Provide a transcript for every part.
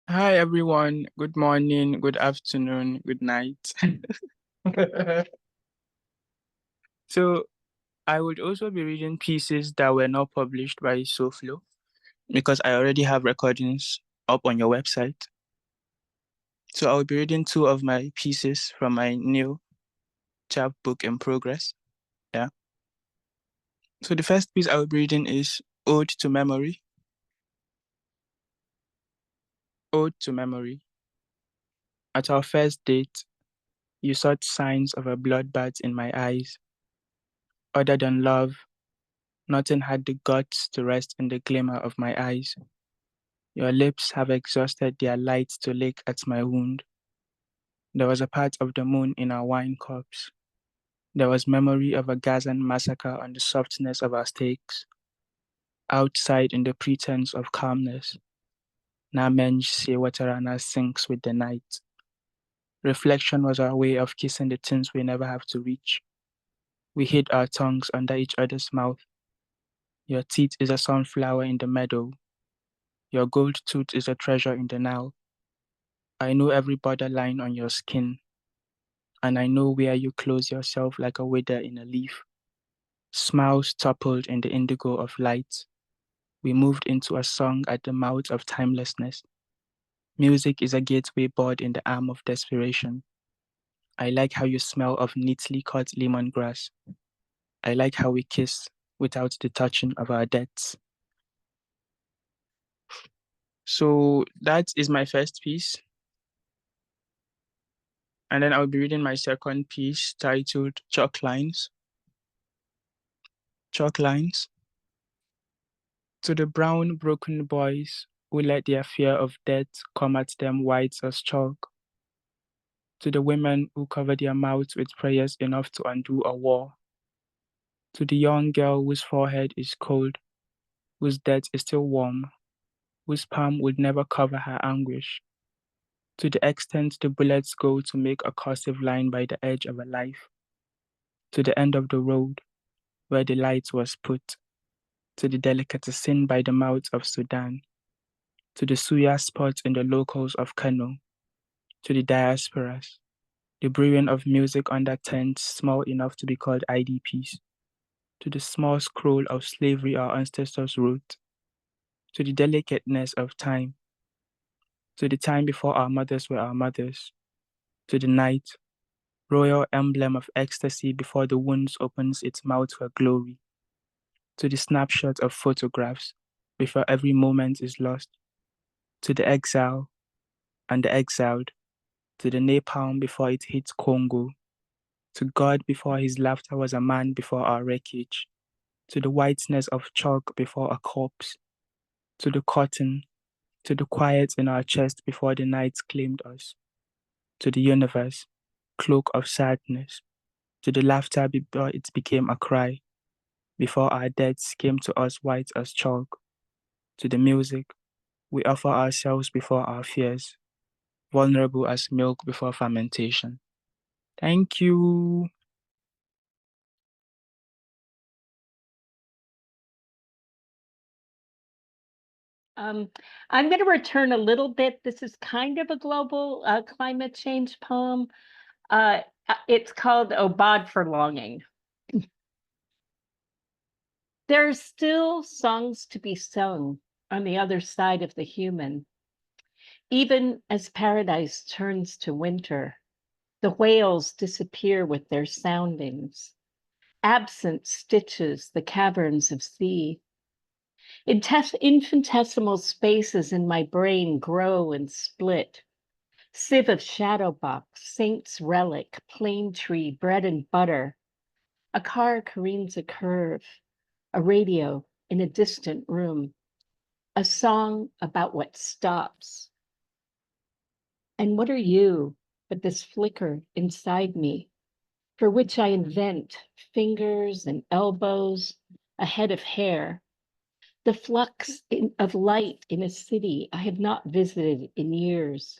Hi everyone. Good morning, good afternoon, good night. So I would also be reading pieces that were not published by SoFlo because I already have recordings up on your website. So I will be reading two of my pieces from my new chapbook in progress. Yeah. So the first piece I will be reading is Ode to Memory. Ode to Memory. At our first date, you sought signs of a bloodbath in my eyes. Other than love, nothing had the guts to rest in the glimmer of my eyes. Your lips have exhausted their light to lick at my wound. There was a part of the moon in our wine cups. There was memory of a Gazan massacre on the softness of our steaks. Outside in the pretense of calmness, Namenj Sewatarana sinks with the night. Reflection was our way of kissing the things we never have to reach. We hid our tongues under each other's mouth. Your teeth is a sunflower in the meadow. Your gold tooth is a treasure in the Nile. I know every borderline on your skin, and I know where you close yourself like a wither in a leaf. Smiles toppled in the indigo of light. We moved into a song at the mouth of timelessness. Music is a gateway board in the arm of desperation. I like how you smell of neatly cut lemongrass. I like how we kiss without the touching of our debts. So that is my first piece. And then I'll be reading my second piece titled Chalk Lines. Chalk Lines. To the brown, broken boys who let their fear of death come at them white as chalk. To the women who cover their mouths with prayers enough to undo a war. To the young girl whose forehead is cold, whose death is still warm, whose palm would never cover her anguish. To the extent the bullets go to make a cursive line by the edge of a life. To the end of the road, where the light was put. To the delicatessen by the mouth of Sudan. To the suya spots in the locals of Kano. To the diasporas, the brewing of music under tents small enough to be called IDPs. To the small scroll of slavery our ancestors wrote. To the delicateness of time. To the time before our mothers were our mothers. To the night, royal emblem of ecstasy before the wounds opens its mouth for glory. To the snapshot of photographs before every moment is lost. To the exile and the exiled. To the napalm before it hits Congo. To God before his laughter was a man before our wreckage. To the whiteness of chalk before a corpse. To the cotton. To the quiet in our chest before the night claimed us. To the universe, cloak of sadness. To the laughter before it became a cry. Before our deaths came to us white as chalk. To the music, we offer ourselves before our fears. Vulnerable as milk before fermentation. Thank you. I'm going to return a little bit. This is kind of a global climate change poem. It's called Obad for Longing. There are still songs to be sung on the other side of the human. Even as paradise turns to winter, the whales disappear with their soundings. Absent stitches the caverns of sea. Infinitesimal spaces in my brain grow and split. Sieve of shadow box, saint's relic, plane tree, bread and butter. A car careens a curve, a radio in a distant room, a song about what stops. And what are you but this flicker inside me, for which I invent fingers and elbows, a head of hair, the flux of light in a city I have not visited in years,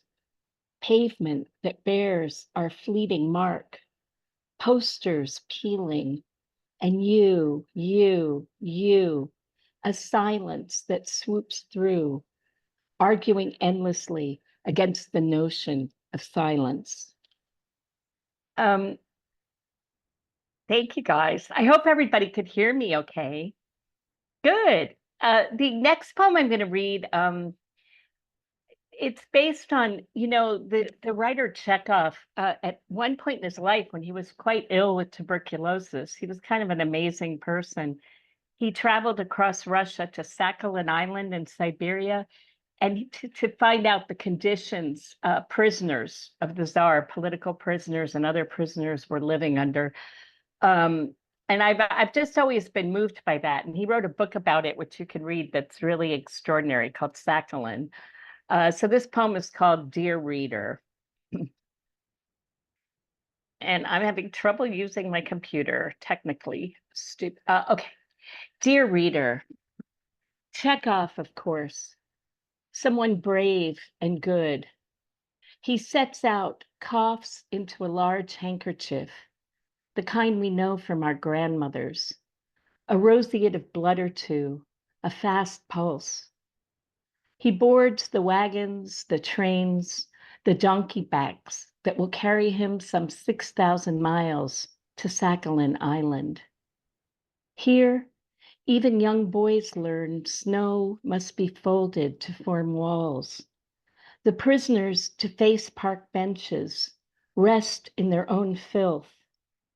pavement that bears our fleeting mark, posters peeling, and you, a silence that swoops through, arguing endlessly against the notion of silence. Thank you, guys. I hope everybody could hear me okay. Good. The next poem I'm going to read, it's based on, the writer Chekhov, at one point in his life when he was quite ill with tuberculosis. He was kind of an amazing person. He traveled across Russia to Sakhalin Island in Siberia, and to find out the conditions prisoners of the Tsar, political prisoners and other prisoners were living under. And I've just always been moved by that. And he wrote a book about it, which you can read, that's really extraordinary, called Sakhalin. So this poem is called Dear Reader. And I'm having trouble using my computer, technically. Okay. Dear Reader, Chekhov, of course, someone brave and good. He sets out, coughs into a large handkerchief, the kind we know from our grandmothers, a roseate of blood or two, a fast pulse. He boards the wagons, the trains, the donkey backs that will carry him some 6,000 miles to Sakhalin Island. Here, even young boys learn snow must be folded to form walls. The prisoners to face park benches, rest in their own filth,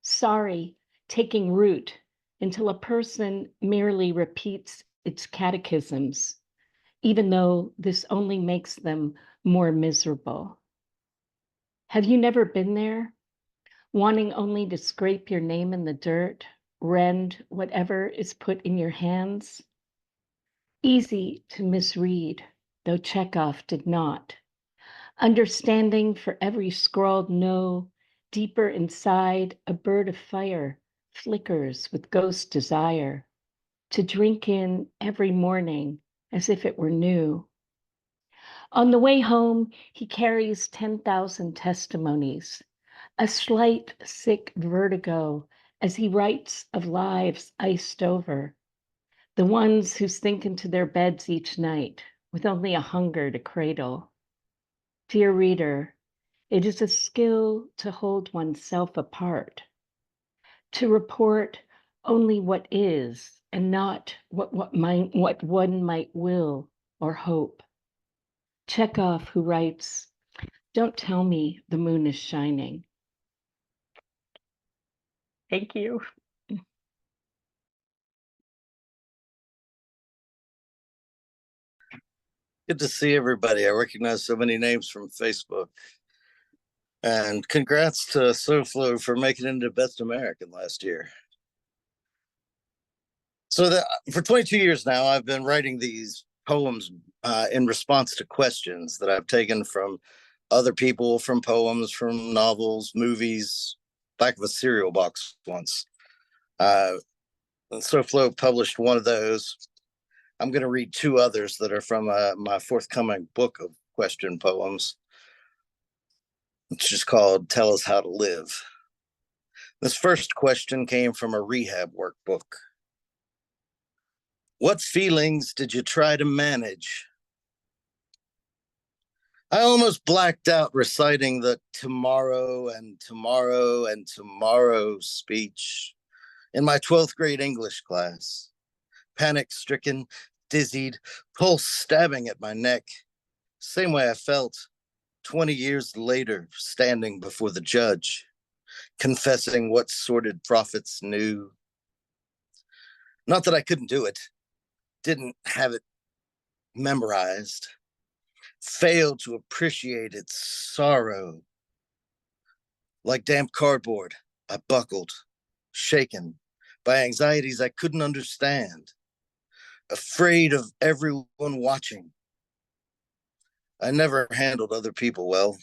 sorry, taking root until a person merely repeats its catechisms, even though this only makes them more miserable. Have you never been there, wanting only to scrape your name in the dirt, rend whatever is put in your hands? Easy to misread, though Chekhov did not. Understanding for every scrawled no, deeper inside, a bird of fire flickers with ghost desire, to drink in every morning as if it were new. On the way home, he carries 10,000 testimonies, a slight sick vertigo as he writes of lives iced over, the ones who sink into their beds each night with only a hunger to cradle. Dear reader, it is a skill to hold oneself apart, to report only what is and not what one might will or hope. Chekhov, who writes, "Don't tell me the moon is shining." Thank you. Good to see everybody. I recognize so many names from Facebook. And congrats to SoFlo for making it into Best American last year. So for 22 years now, I've been writing these poems in response to questions that I've taken from other people, from poems, from novels, movies, back of a cereal box once. SoFlo published one of those. I'm going to read two others that are from my forthcoming book of question poems. It's just called Tell Us How to Live. This first question came from a rehab workbook. What feelings did you try to manage? I almost blacked out reciting the tomorrow and tomorrow and tomorrow speech in my 12th grade English class. Panic-stricken, dizzied, pulse stabbing at my neck. Same way I felt 20 years later, standing before the judge, confessing what sordid prophets knew. Not that I couldn't do it, didn't have it memorized, failed to appreciate its sorrow. Like damp cardboard, I buckled, shaken by anxieties I couldn't understand, afraid of everyone watching. I never handled other people well.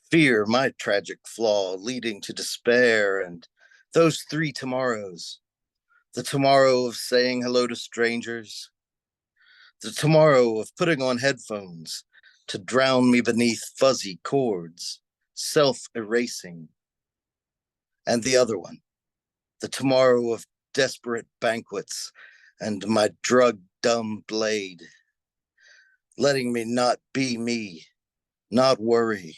Fear, my tragic flaw, leading to despair, and those three tomorrows. The tomorrow of saying hello to strangers. The tomorrow of putting on headphones to drown me beneath fuzzy chords, self-erasing. And the other one, the tomorrow of desperate banquets and my drug-dumb blade. letting me not be me, not worry.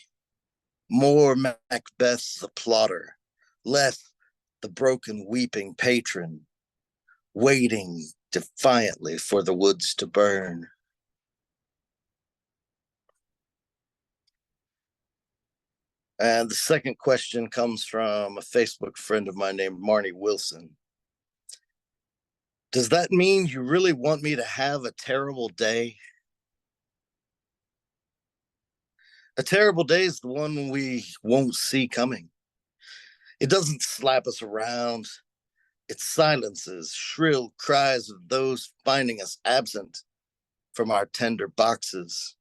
More Macbeth the plotter, less the broken weeping patron, waiting defiantly for the woods to burn. And the second question comes from a Facebook friend of mine named Marnie Wilson. Does that mean you really want me to have a terrible day? A terrible day is the one we won't see coming. It doesn't slap us around. It silences shrill cries of those finding us absent from our tender boxes.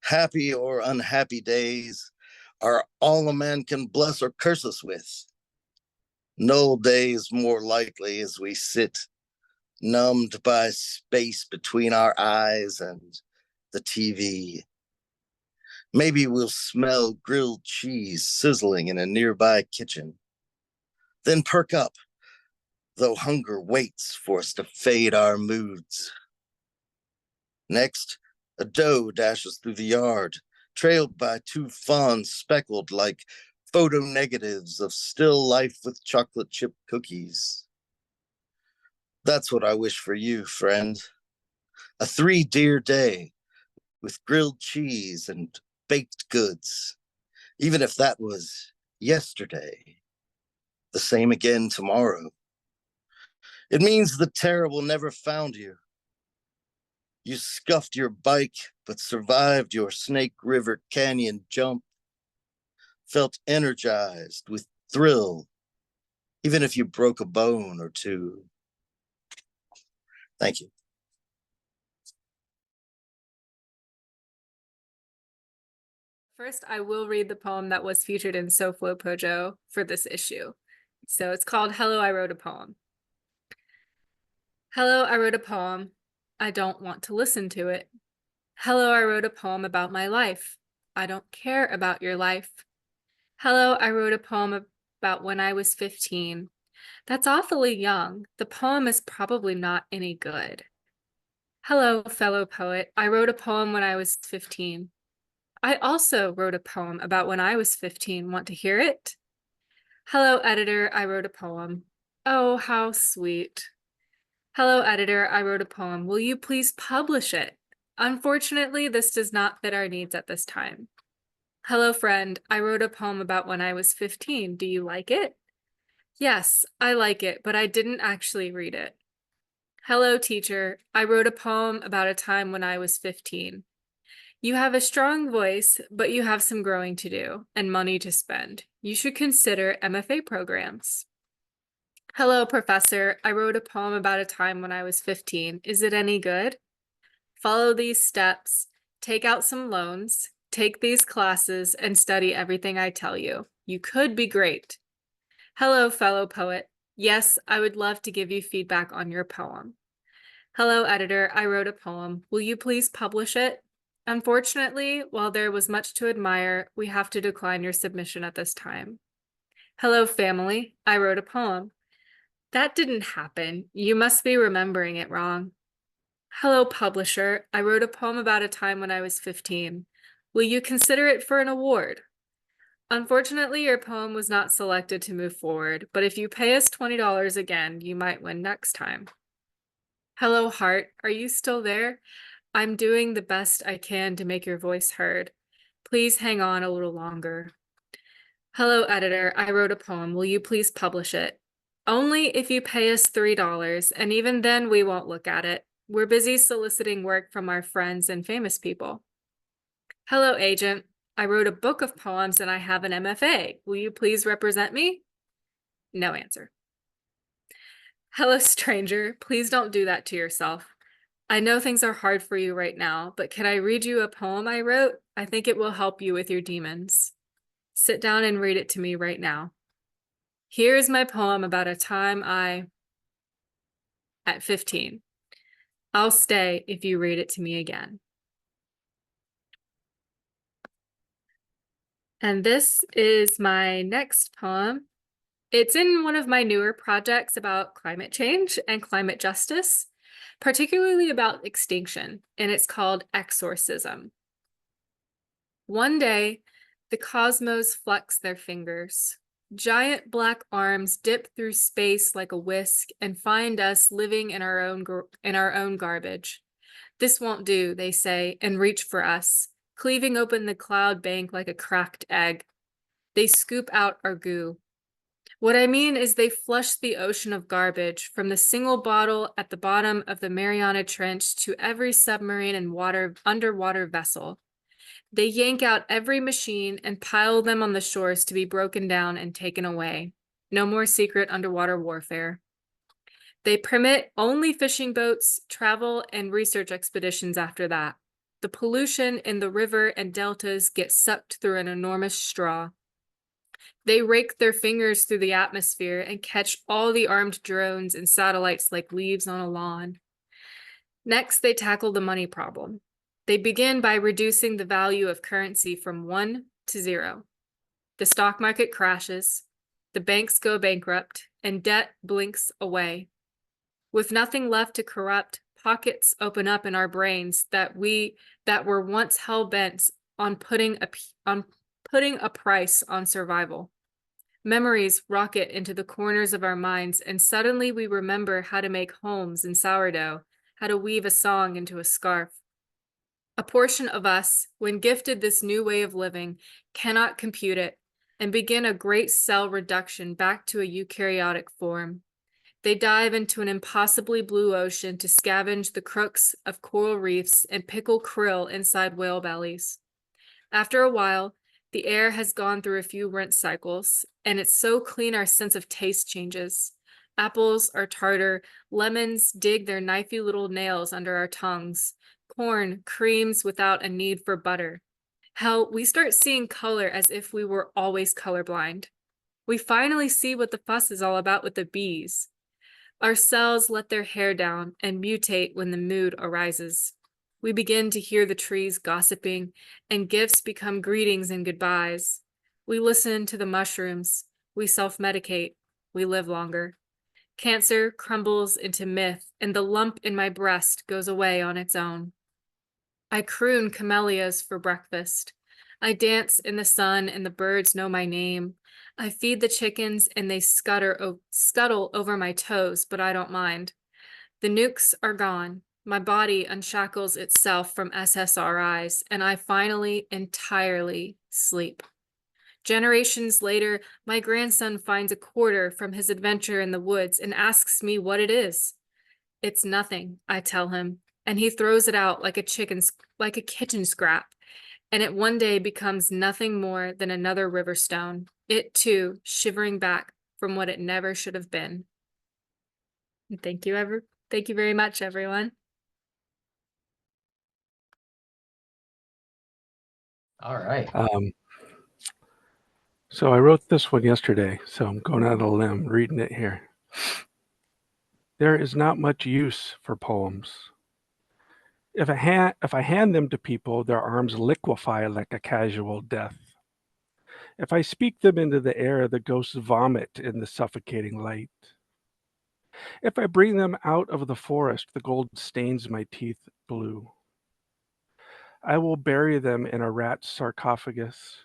Happy or unhappy days are all a man can bless or curse us with. No days more likely as we sit, numbed by space between our eyes and the TV. Maybe we'll smell grilled cheese sizzling in a nearby kitchen. Then perk up, though hunger waits for us to fade our moods. Next, a doe dashes through the yard, trailed by two fawns speckled like photo negatives of still life with chocolate chip cookies. That's what I wish for you, friend. A 3-deer day with grilled cheese and baked goods, even if that was yesterday. The same again tomorrow. It means the terrible never found you. You scuffed your bike, but survived your Snake River Canyon jump. Felt energized with thrill, even if you broke a bone or two. Thank you. First, I will read the poem that was featured in SoFloPoJo for this issue. So it's called Hello, I Wrote a Poem. Hello, I wrote a poem. I don't want to listen to it. Hello, I wrote a poem about my life. I don't care about your life. Hello, I wrote a poem about when I was 15. That's awfully young. The poem is probably not any good. Hello, fellow poet. I wrote a poem when I was 15. I also wrote a poem about when I was 15. Want to hear it? Hello, editor. I wrote a poem. Oh, how sweet. Hello, editor. I wrote a poem. Will you please publish it? Unfortunately, this does not fit our needs at this time. Hello, friend. I wrote a poem about when I was 15. Do you like it? Yes, I like it, but I didn't actually read it. Hello, teacher. I wrote a poem about a time when I was 15. You have a strong voice, but you have some growing to do and money to spend. You should consider MFA programs. Hello, professor. I wrote a poem about a time when I was 15. Is it any good? Follow these steps, take out some loans, take these classes, and study everything I tell you. You could be great. Hello, fellow poet. Yes, I would love to give you feedback on your poem. Hello, editor. I wrote a poem. Will you please publish it? Unfortunately, while there was much to admire, we have to decline your submission at this time. Hello, family. I wrote a poem. That didn't happen. You must be remembering it wrong. Hello, publisher. I wrote a poem about a time when I was 15. Will you consider it for an award? Unfortunately, your poem was not selected to move forward, but if you pay us $20 again, you might win next time. Hello, heart. Are you still there? I'm doing the best I can to make your voice heard. Please hang on a little longer. Hello, editor. I wrote a poem. Will you please publish it? Only if you pay us $3, and even then we won't look at it. We're busy soliciting work from our friends and famous people. Hello, agent. I wrote a book of poems and I have an MFA. Will you please represent me? No answer. Hello, stranger. Please don't do that to yourself. I know things are hard for you right now, but can I read you a poem I wrote? I think it will help you with your demons. Sit down and read it to me right now. Here is my poem about a time at 15. I'll stay if you read it to me again. And this is my next poem. It's in one of my newer projects about climate change and climate justice. particularly about extinction, and it's called exorcism. One day, the cosmos flex their fingers. Giant black arms dip through space like a whisk and find us living in our own garbage. This won't do, they say, and reach for us, cleaving open the cloud bank like a cracked egg. They scoop out our goo. What I mean is they flush the ocean of garbage from the single bottle at the bottom of the Mariana Trench to every submarine and underwater vessel. They yank out every machine and pile them on the shores to be broken down and taken away. No more secret underwater warfare. They permit only fishing boats, travel, and research expeditions after that. The pollution in the river and deltas gets sucked through an enormous straw. They rake their fingers through the atmosphere and catch all the armed drones and satellites like leaves on a lawn. Next, they tackle the money problem. They begin by reducing the value of currency from 1 to 0. The stock market crashes, the banks go bankrupt, and debt blinks away. With nothing left to corrupt, pockets open up in our brains that were once hell-bent on putting a price on survival. Memories rocket into the corners of our minds, and suddenly we remember how to make homes in sourdough, how to weave a song into a scarf. A portion of us, when gifted this new way of living, cannot compute it and begin a great cell reduction back to a eukaryotic form. They dive into an impossibly blue ocean to scavenge the crooks of coral reefs and pickle krill inside whale bellies. After a while, the air has gone through a few rinse cycles, and it's so clean our sense of taste changes. Apples are tartar, lemons dig their knifey little nails under our tongues. Corn creams without a need for butter. Hell, we start seeing color as if we were always colorblind. We finally see what the fuss is all about with the bees. Our cells let their hair down and mutate when the mood arises. We begin to hear the trees gossiping, and gifts become greetings and goodbyes. We listen to the mushrooms. We self-medicate. We live longer. Cancer crumbles into myth, and the lump in my breast goes away on its own. I croon camellias for breakfast. I dance in the sun, and the birds know my name. I feed the chickens, and they scuttle over my toes, but I don't mind. The nukes are gone. My body unshackles itself from SSRIs, and I finally entirely sleep. Generations later, my grandson finds a quarter from his adventure in the woods and asks me what it is. It's nothing, I tell him, and he throws it out like a kitchen scrap, and it one day becomes nothing more than another river stone, it too shivering back from what it never should have been. And thank you very much, everyone. All right. So I wrote this one yesterday, so I'm going out on a limb reading it here. There is not much use for poems. If I hand them to people, their arms liquefy like a casual death. If I speak them into the air, the ghosts vomit in the suffocating light. If I bring them out of the forest, the gold stains my teeth blue. I will bury them in a rat's sarcophagus,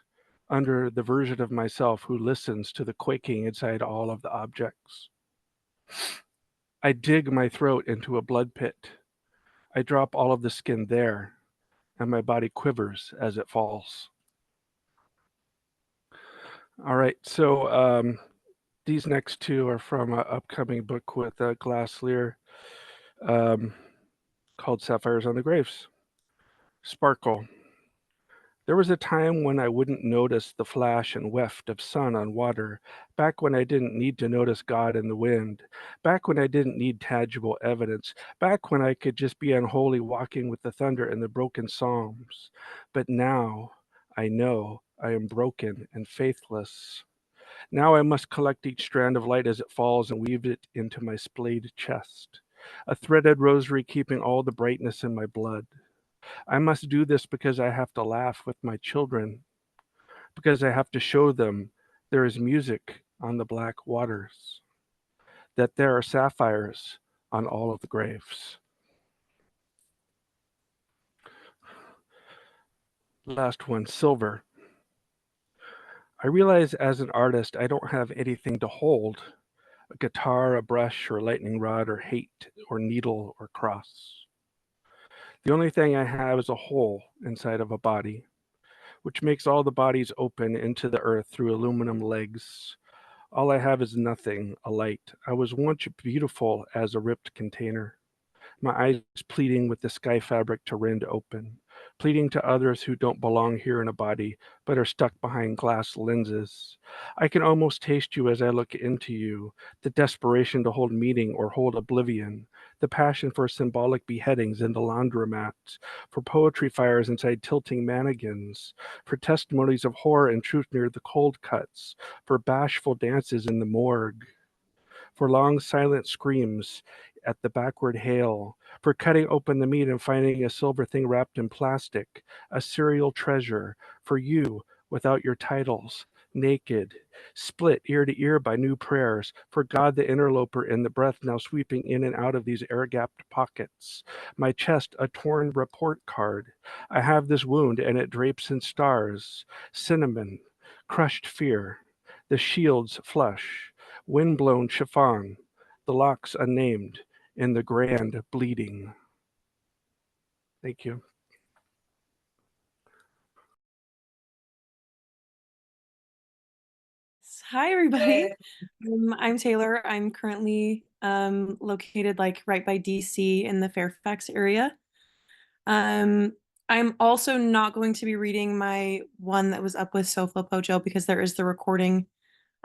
under the version of myself who listens to the quaking inside all of the objects. I dig my throat into a blood pit. I drop all of the skin there, and my body quivers as it falls. All right, so these next two are from an upcoming book with Glass Lear called Sapphires on the Graves. Sparkle. There was a time when I wouldn't notice the flash and weft of sun on water, back when I didn't need to notice God in the wind, back when I didn't need tangible evidence, back when I could just be unholy walking with the thunder and the broken psalms. But now I know I am broken and faithless. Now I must collect each strand of light as it falls and weave it into my splayed chest, a threaded rosary keeping all the brightness in my blood. I must do this because I have to laugh with my children, because I have to show them there is music on the black waters, that there are sapphires on all of the graves. Last one, silver. I realize as an artist, I don't have anything to hold. A guitar, a brush, or lightning rod, or hate, or needle, or cross. The only thing I have is a hole inside of a body, which makes all the bodies open into the earth through aluminum legs. All I have is nothing, a light. I was once beautiful as a ripped container. My eyes pleading with the sky fabric to rend open, pleading to others who don't belong here in a body, but are stuck behind glass lenses. I can almost taste you as I look into you, the desperation to hold meaning or hold oblivion, the passion for symbolic beheadings in the laundromats, for poetry fires inside tilting mannequins, for testimonies of horror and truth near the cold cuts, for bashful dances in the morgue, for long silent screams at the backward hail, for cutting open the meat and finding a silver thing wrapped in plastic, a cereal treasure, for you without your titles, naked, split ear to ear by new prayers, for God the interloper and the breath now sweeping in and out of these air-gapped pockets. My chest a torn report card. I have this wound and it drapes in stars, cinnamon, crushed fear, the shields flush, wind-blown chiffon, the locks unnamed, in the grand bleeding. Thank you. Hi, everybody. I'm Taylor. I'm currently located like right by DC in the Fairfax area. I'm also not going to be reading my one that was up with SoFloPoJo because there is the recording.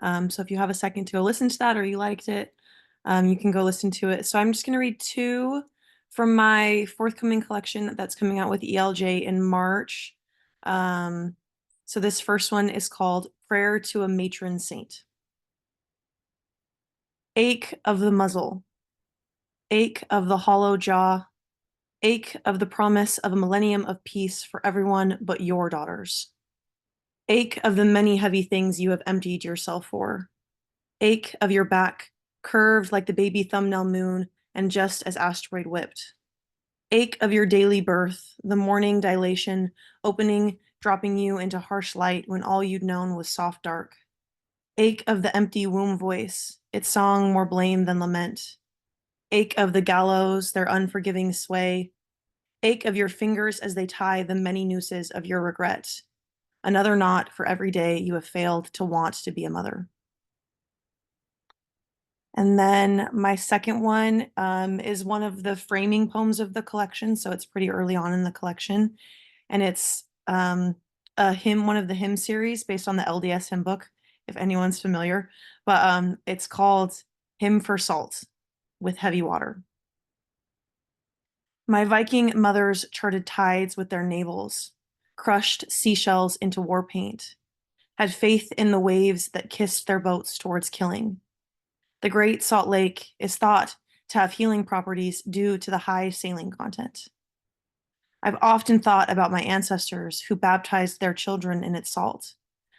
So if you have a second to go listen to that or you liked it, you can go listen to it. So I'm just going to read two from my forthcoming collection that's coming out with ELJ in March. So this first one is called Prayer to a Matron Saint. Ache of the muzzle, ache of the hollow jaw, ache of the promise of a millennium of peace for everyone but your daughters. Ache of the many heavy things you have emptied yourself for. Ache of your back, curved like the baby thumbnail moon and just as asteroid whipped. Ache of your daily birth, the morning dilation, opening, dropping you into harsh light when all you'd known was soft dark. Ache of the empty womb voice, its song more blame than lament. Ache of the gallows, their unforgiving sway. Ache of your fingers as they tie the many nooses of your regret. Another knot for every day you have failed to want to be a mother. And then my second one is one of the framing poems of the collection, so it's pretty early on in the collection. And it's a hymn, one of the hymn series based on the LDS hymn book, if anyone's familiar. But it's called Hymn for Salt with Heavy Water. My Viking mothers charted tides with their navels, crushed seashells into war paint, had faith in the waves that kissed their boats towards killing. The Great Salt Lake is thought to have healing properties due to the high saline content. I've often thought about my ancestors who baptized their children in its salt.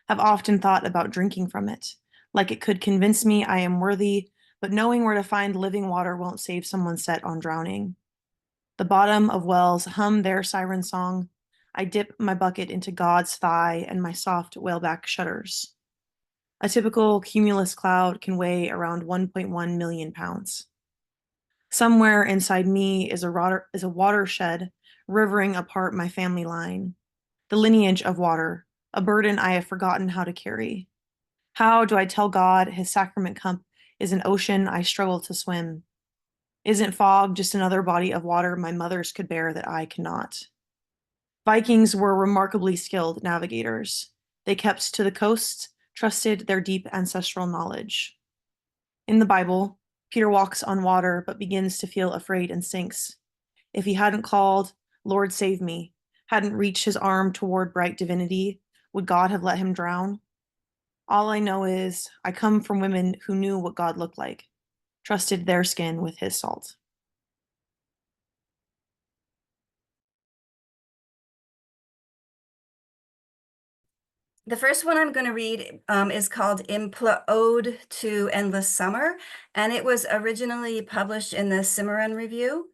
I've often thought about drinking from it, like it could convince me I am worthy, but knowing where to find living water won't save someone set on drowning. The bottom of wells hum their siren song. I dip my bucket into God's thigh and my soft whaleback shudders. A typical cumulus cloud can weigh around 1.1 million pounds. Somewhere inside me is a watershed rivering apart my family line. The lineage of water, a burden I have forgotten how to carry. How do I tell God his sacrament cup is an ocean I struggle to swim? Isn't fog just another body of water my mothers could bear that I cannot? Vikings were remarkably skilled navigators. They kept to the coasts, trusted their deep ancestral knowledge. In the Bible, Peter walks on water but begins to feel afraid and sinks. If he hadn't called, Lord save me, hadn't reached his arm toward bright divinity, would God have let him drown? All I know is I come from women who knew what God looked like, trusted their skin with his salt. The first one I'm going to read is called Ode to Endless Summer, and it was originally published in the Cimarron Review.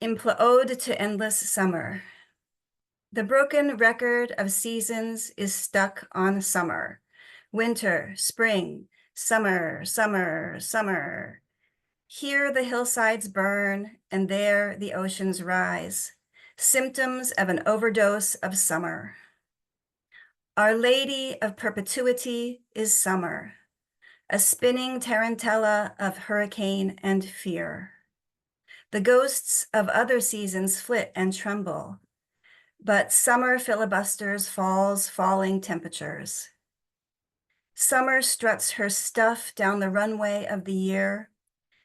Ode to Endless Summer. The broken record of seasons is stuck on summer. Winter, spring, summer, summer, summer. Here the hillsides burn, and there the oceans rise. Symptoms of an overdose of summer. Our Lady of Perpetuity is summer, a spinning tarantella of hurricane and fear. The ghosts of other seasons flit and tremble, but summer filibusters falling temperatures. Summer struts her stuff down the runway of the year,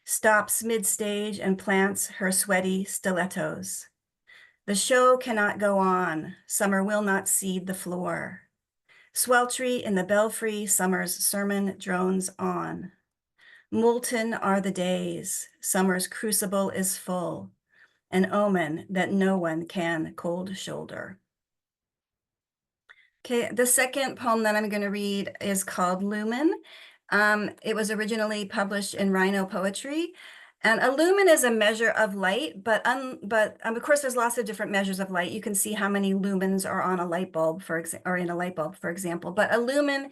stops mid-stage and plants her sweaty stilettos. The show cannot go on. Summer will not cede the floor. Sweltry in the belfry, summer's sermon drones on. Molten are the days. Summer's crucible is full, an omen that no one can cold shoulder. Okay, the second poem that I'm going to read is called Lumen. It was originally published in Rhino Poetry. And a lumen is a measure of light, but of course there's lots of different measures of light. You can see how many lumens are on a light bulb, or in a light bulb, for example. But a lumen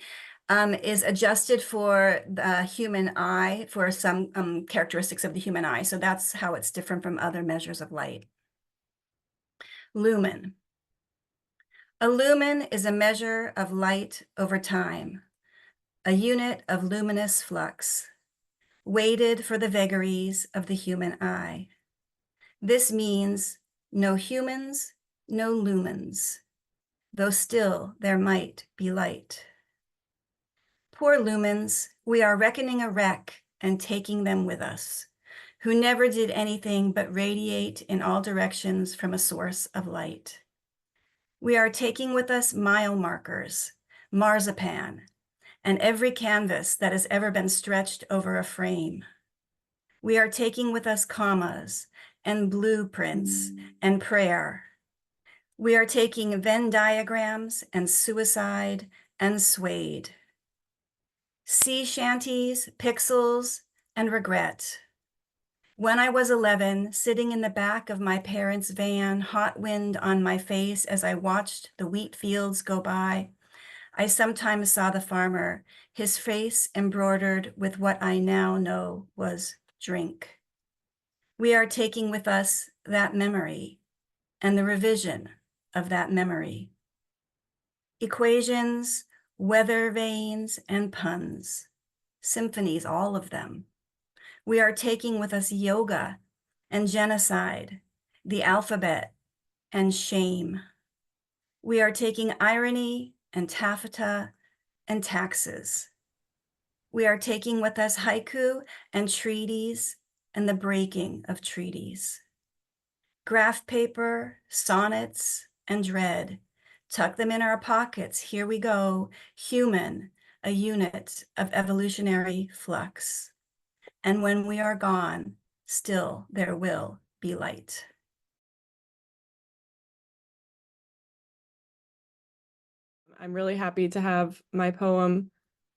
is adjusted for the human eye, for some characteristics of the human eye. So that's how it's different from other measures of light. Lumen. A lumen is a measure of light over time, a unit of luminous flux, weighted for the vagaries of the human eye. This means no humans, no lumens, though still there might be light. Poor lumens, we are reckoning a wreck and taking them with us, who never did anything but radiate in all directions from a source of light. We are taking with us mile markers, marzipan, and every canvas that has ever been stretched over a frame. We are taking with us commas and blueprints and prayer. We are taking Venn diagrams and suicide and suede. Sea shanties, pixels, and regret. When I was 11, sitting in the back of my parents' van, hot wind on my face as I watched the wheat fields go by, I sometimes saw the farmer, his face embroidered with what I now know was drink. We are taking with us that memory and the revision of that memory. Equations, weather vanes, and puns, symphonies, all of them. We are taking with us yoga and genocide, the alphabet and shame. We are taking irony and taffeta and taxes. We are taking with us haiku and treaties and the breaking of treaties. Graph paper, sonnets, and dread. Tuck them in our pockets. Here we go. Human, a unit of evolutionary flux. And when we are gone, still there will be light. I'm really happy to have my poem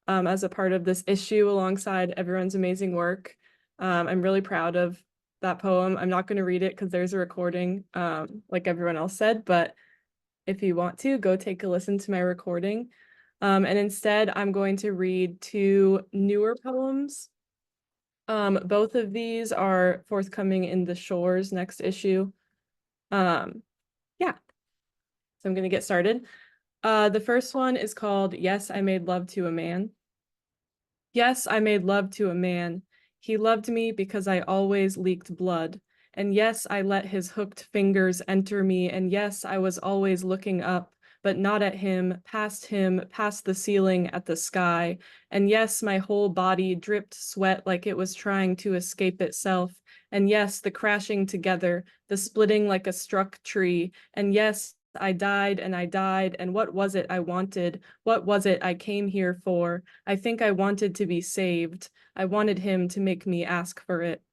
as a part of this issue alongside everyone's amazing work. I'm really proud of that poem. I'm not going to read it because there's a recording, like everyone else said, but if you want to, go take a listen to my recording. And instead, I'm going to read 2 newer poems. Both of these are forthcoming in the Shores next issue. Yeah, so I'm going to get started. The first one is called Yes, I Made Love to a Man. Yes, I made love to a man. He loved me because I always leaked blood. And yes, I let his hooked fingers enter me. And yes, I was always looking up, but not at him, past the ceiling at the sky. And yes, my whole body dripped sweat like it was trying to escape itself. And yes, the crashing together, the splitting like a struck tree. And yes, I died, and what was it I wanted? What was it I came here for? I think I wanted to be saved. I wanted him to make me ask for it.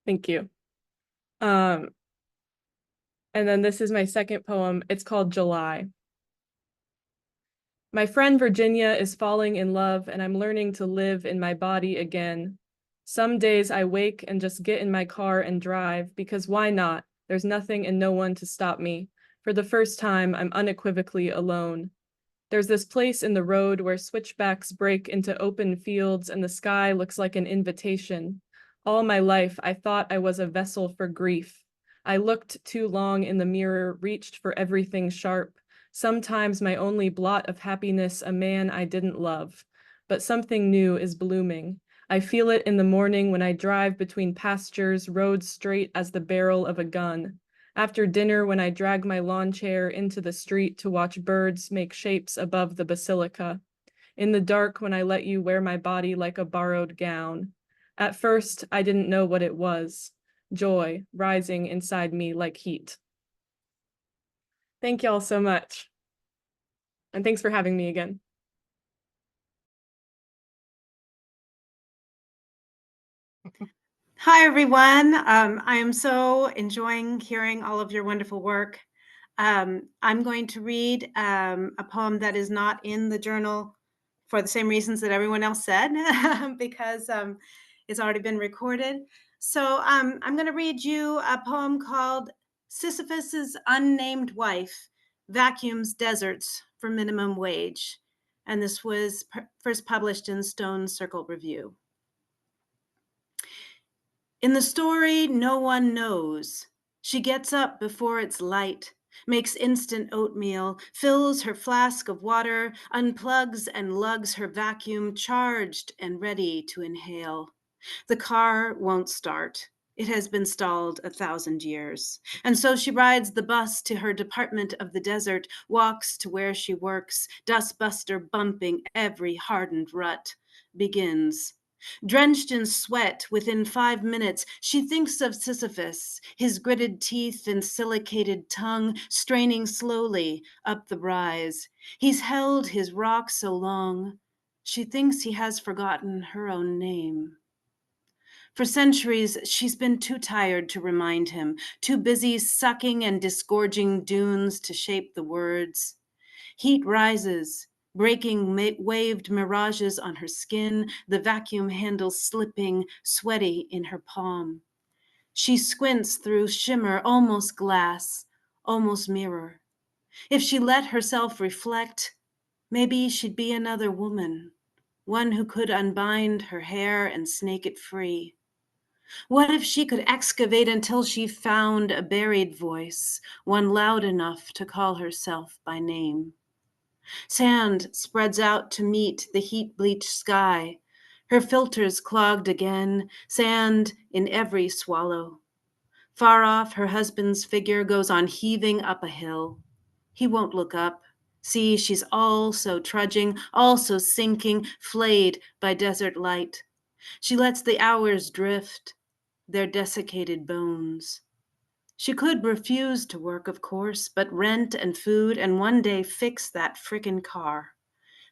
Thank you. And then this is my second poem. It's called July. My friend Virginia is falling in love, and I'm learning to live in my body again. Some days I wake and just get in my car and drive, because why not? There's nothing and no one to stop me. For the first time, I'm unequivocally alone. There's this place in the road where switchbacks break into open fields and the sky looks like an invitation. All my life, I thought I was a vessel for grief. I looked too long in the mirror, reached for everything sharp. Sometimes my only blot of happiness, a man I didn't love. But something new is blooming. I feel it in the morning when I drive between pastures, roads straight as the barrel of a gun. After dinner, when I drag my lawn chair into the street to watch birds make shapes above the basilica. In the dark, when I let you wear my body like a borrowed gown. At first, I didn't know what it was. Joy rising inside me like heat. Thank y'all so much. And thanks for having me again. Hi, everyone. I am so enjoying hearing all of your wonderful work. I'm going to read a poem that is not in the journal for the same reasons that everyone else said, because it's already been recorded. So I'm going to read you a poem called Sisyphus's Unnamed Wife Vacuums Deserts for Minimum Wage. And this was first published in Stone Circle Review. In the story, no one knows. She gets up before it's light, makes instant oatmeal, fills her flask of water, unplugs and lugs her vacuum charged and ready to inhale. The car won't start. It has been stalled 1,000 years. And so she rides the bus to her department of the desert, walks to where she works, dustbuster bumping every hardened rut, begins. Drenched in sweat, within 5 minutes, she thinks of Sisyphus, his gritted teeth and silicated tongue straining slowly up the rise. He's held his rock so long, she thinks he has forgotten her own name. For centuries, she's been too tired to remind him, too busy sucking and disgorging dunes to shape the words. Heat rises, breaking waved mirages on her skin, the vacuum handle slipping, sweaty in her palm. She squints through shimmer, almost glass, almost mirror. If she let herself reflect, maybe she'd be another woman, one who could unbind her hair and snake it free. What if she could excavate until she found a buried voice, one loud enough to call herself by name? Sand spreads out to meet the heat-bleached sky. Her filters clogged again, sand in every swallow. Far off, her husband's figure goes on heaving up a hill. He won't look up. See, she's also trudging, also sinking, flayed by desert light. She lets the hours drift, their desiccated bones. She could refuse to work, of course, but rent and food and one day fix that frickin' car.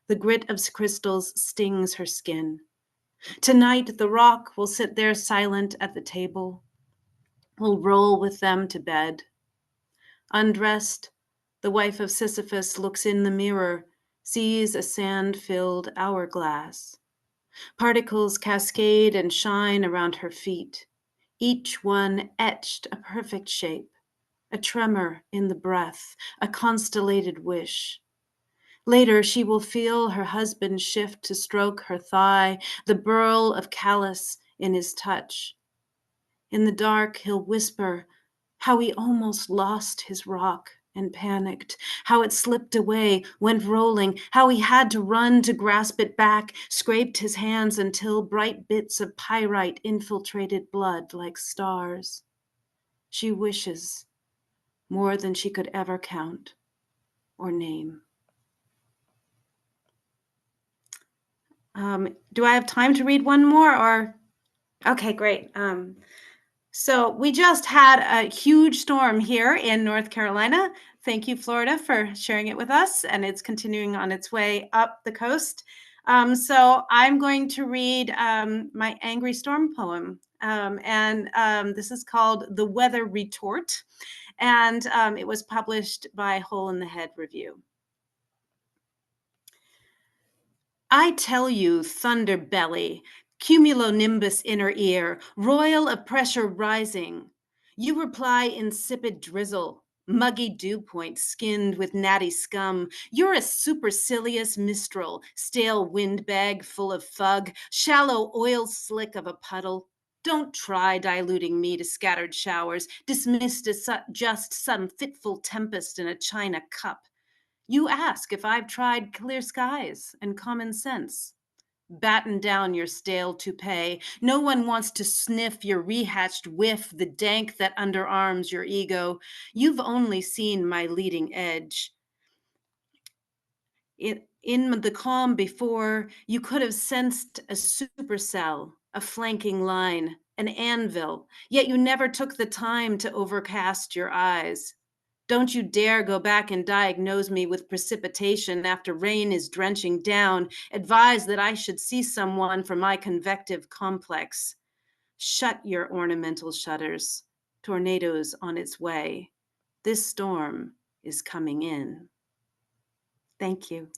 The grit of crystals stings her skin. Tonight, the rock will sit there silent at the table. We'll roll with them to bed. Undressed, the wife of Sisyphus looks in the mirror, sees a sand-filled hourglass. Particles cascade and shine around her feet, each one etched a perfect shape, a tremor in the breath, a constellated wish. Later, she will feel her husband shift to stroke her thigh, the burl of callus in his touch. In the dark, he'll whisper how he almost lost his rock and panicked, how it slipped away, went rolling, how he had to run to grasp it back, scraped his hands until bright bits of pyrite infiltrated blood like stars. She wishes more than she could ever count or name. Do I have time to read one more or? Okay, great. So we just had a huge storm here in North Carolina. Thank you, Florida, for sharing it with us, and it's continuing on its way up the coast. So I'm going to read my Angry Storm poem, and this is called The Weather Retort, and it was published by Hole in the Head Review. I tell you, thunder belly, cumulonimbus inner ear, royal of pressure rising, You reply insipid drizzle, muggy dew point skinned with natty scum. You're a supercilious mistral, stale windbag full of fug, shallow oil slick of a puddle. Don't try diluting me to scattered showers, dismissed as just some fitful tempest in a china cup. You ask if I've tried clear skies and common sense. Batten down your stale toupee. No one wants to sniff your rehatched whiff, the dank that underarms your ego. You've only seen my leading edge. In the calm before, you could have sensed a supercell, a flanking line, an anvil, yet you never took the time to overcast your eyes. Don't you dare go back and diagnose me with precipitation after rain is drenching down. Advise that I should see someone for my convective complex. Shut your ornamental shutters. Tornado's on its way. This storm is coming in. Thank you.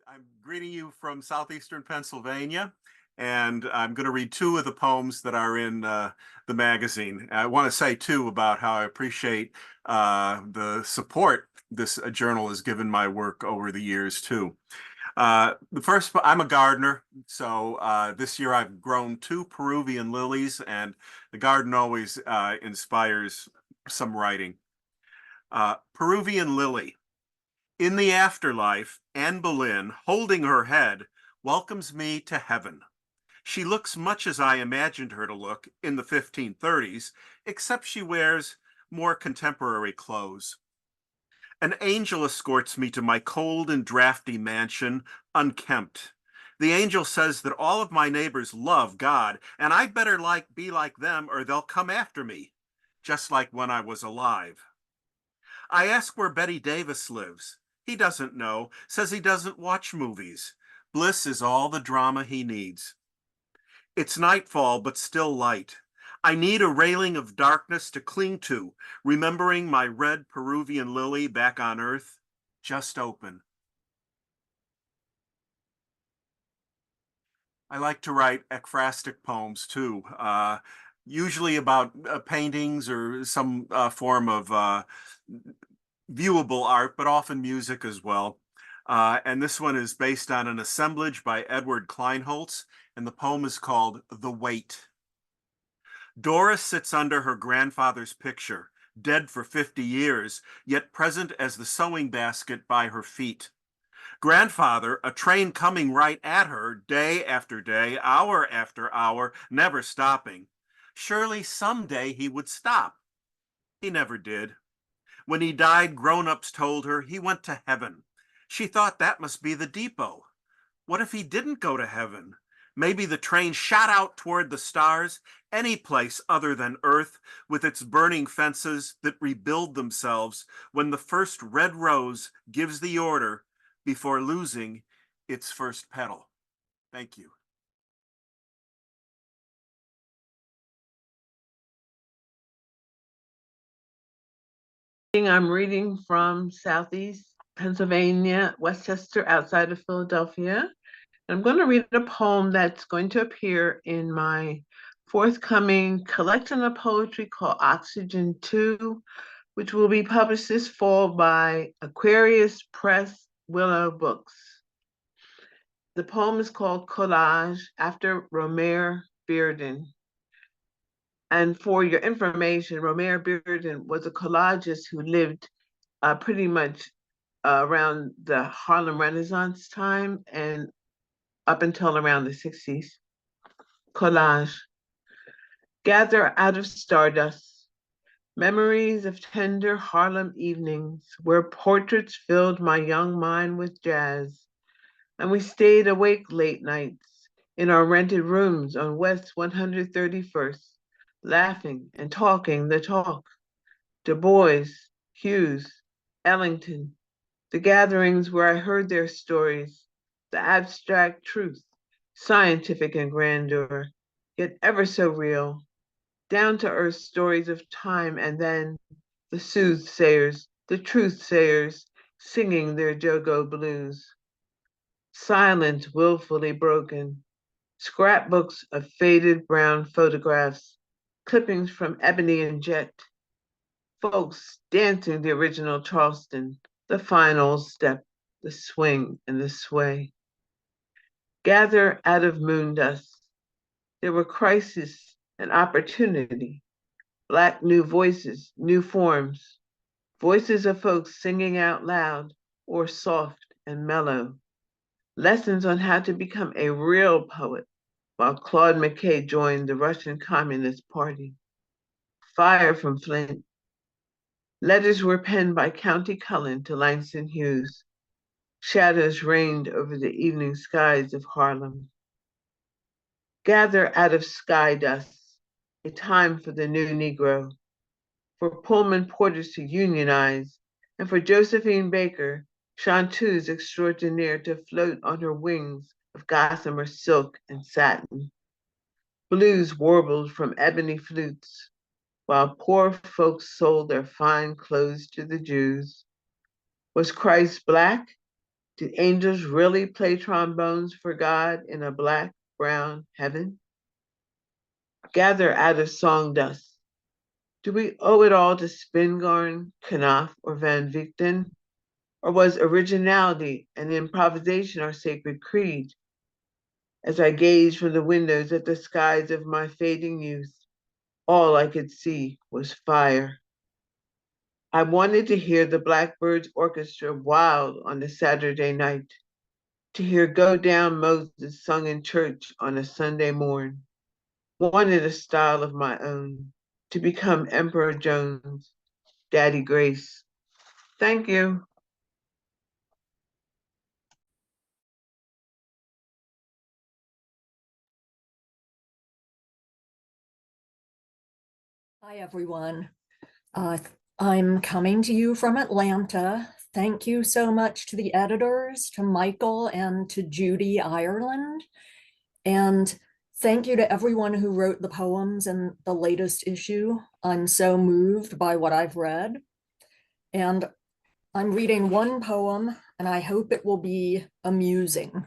I'm greeting you from southeastern Pennsylvania, and I'm going to read two of the poems that are in the magazine. I want to say, too, about how I appreciate the support this journal has given my work over the years, too. The first, I'm a gardener, so this year I've grown 2 Peruvian lilies, and the garden always inspires some writing. Peruvian lily. In the afterlife, Anne Boleyn, holding her head, welcomes me to heaven. She looks much as I imagined her to look in the 1530s, except she wears more contemporary clothes. An angel escorts me to my cold and drafty mansion, unkempt. The angel says that all of my neighbors love God, and I'd better be like them or they'll come after me, just like when I was alive. I ask where Betty Davis lives. He doesn't know, says he doesn't watch movies. Bliss is all the drama he needs. It's nightfall, but still light. I need a railing of darkness to cling to, remembering my red Peruvian lily back on earth, just open. I like to write ekphrastic poems too, usually about paintings or some form of viewable art, but often music as well. And this one is based on an assemblage by Edward Kleinholz, and the poem is called The Weight. Doris sits under her grandfather's picture, dead for 50 years, yet present as the sewing basket by her feet. Grandfather, a train coming right at her, day after day, hour after hour, never stopping. Surely someday he would stop. He never did. When he died, grown-ups told her he went to heaven. She thought that must be the depot. What if he didn't go to heaven? Maybe the train shot out toward the stars, any place other than Earth, with its burning fences that rebuild themselves when the first red rose gives the order before losing its first petal. Thank you. I'm reading from Southeast Pennsylvania, Westchester, outside of Philadelphia. I'm going to read a poem that's going to appear in my forthcoming collection of poetry called Oxygen 2, which will be published this fall by Aquarius Press Willow Books. The poem is called Collage, after Romare Bearden. And for your information, Romare Bearden was a collagist who lived pretty much around the Harlem Renaissance time and up until around the 60s. Collage. Gather out of stardust, memories of tender Harlem evenings where portraits filled my young mind with jazz, and we stayed awake late nights in our rented rooms on West 131st, laughing and talking the talk. Du Bois, Hughes, Ellington, the gatherings where I heard their stories, the abstract truth, scientific in grandeur, yet ever so real, down-to-earth stories of time, and then the soothsayers, the truth-sayers, singing their Jogo blues. silence willfully broken, scrapbooks of faded brown photographs, clippings from Ebony and Jet, folks dancing the original Charleston, the final step, the swing and the sway. Gather out of moon dust. There were crises and opportunity, Black new voices, new forms, voices of folks singing out loud or soft and mellow, lessons on how to become a real poet while Claude McKay joined the Russian Communist Party. Fire from Flint. Letters were penned by County Cullen to Langston Hughes. Shadows reigned over the evening skies of Harlem. Gather out of sky dust, a time for the new Negro, for Pullman porters to unionize, and for Josephine Baker, chanteuse extraordinaire, to float on her wings of gossamer silk and satin. Blues warbled from ebony flutes, while poor folks sold their fine clothes to the Jews. Was Christ black? Did angels really play trombones for God in a black, brown heaven? Gather out of song dust. Do we owe it all to Spingarn, Knopf, or Van Vechten? Or was originality and improvisation our sacred creed? As I gazed from the windows at the skies of my fading youth, all I could see was fire. I wanted to hear the Blackbirds Orchestra wild on a Saturday night, to hear Go Down Moses sung in church on a Sunday morn. Wanted a style of my own, to become Emperor Jones, Daddy Grace. Thank you. Hi, everyone. I'm coming to you from Atlanta. Thank you so much to the editors, to Michael and to Judy Ireland. And thank you to everyone who wrote the poems in the latest issue. I'm so moved by what I've read. And I'm reading one poem, and I hope it will be amusing.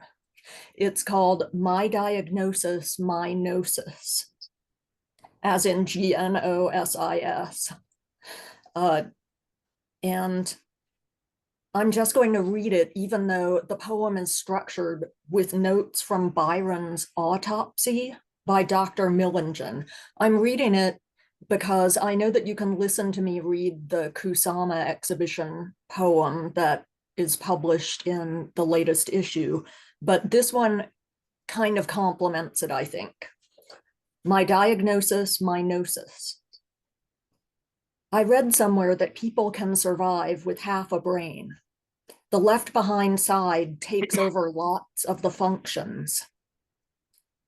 It's called My Diagnosis, My Gnosis, as in Gnosis. And I'm just going to read it, even though the poem is structured with notes from Byron's Autopsy by Dr. Millingen. I'm reading it because I know that you can listen to me read the Kusama exhibition poem that is published in the latest issue, but this one kind of complements it, I think. My diagnosis, my gnosis. I read somewhere that people can survive with half a brain. The left behind side takes over lots of the functions.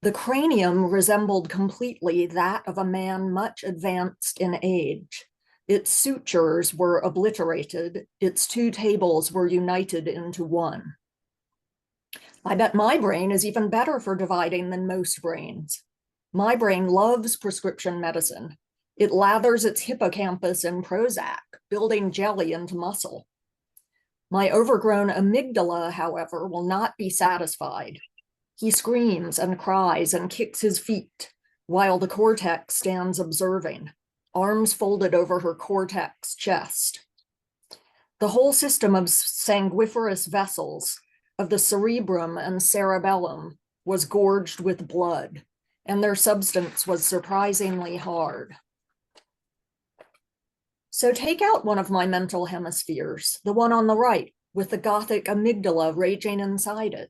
The cranium resembled completely that of a man much advanced in age. Its sutures were obliterated. Its two tables were united into one. I bet my brain is even better for dividing than most brains. My brain loves prescription medicine. It lathers its hippocampus in Prozac, building jelly into muscle. My overgrown amygdala, however, will not be satisfied. He screams and cries and kicks his feet, while the cortex stands observing, arms folded over her cortex chest. The whole system of sanguiferous vessels of the cerebrum and cerebellum was gorged with blood, and their substance was surprisingly hard. So take out one of my mental hemispheres, the one on the right, with the Gothic amygdala raging inside it.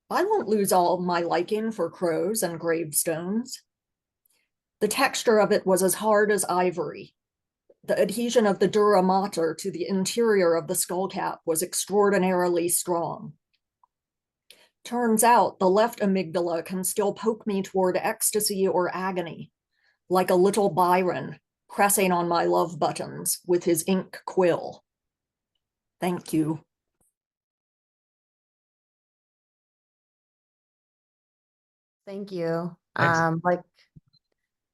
I won't lose all my liking for crows and gravestones. The texture of it was as hard as ivory. The adhesion of the dura mater to the interior of the skullcap was extraordinarily strong. Turns out the left amygdala can still poke me toward ecstasy or agony, like a little Byron pressing on my love buttons with his ink quill. Thank you. Thank you. Thanks.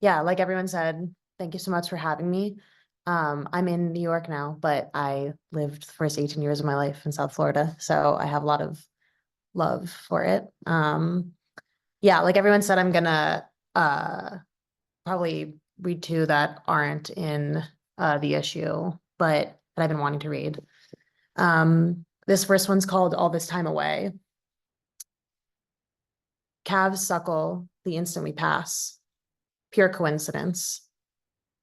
Like everyone said, thank you so much for having me. I'm in New York now, but I lived the first 18 years of my life in South Florida. So I have a lot of love for it. Yeah, like everyone said, I'm gonna probably read two that aren't in the issue, but that I've been wanting to read. This first one's called All This Time Away. Calves suckle the instant we pass. Pure coincidence.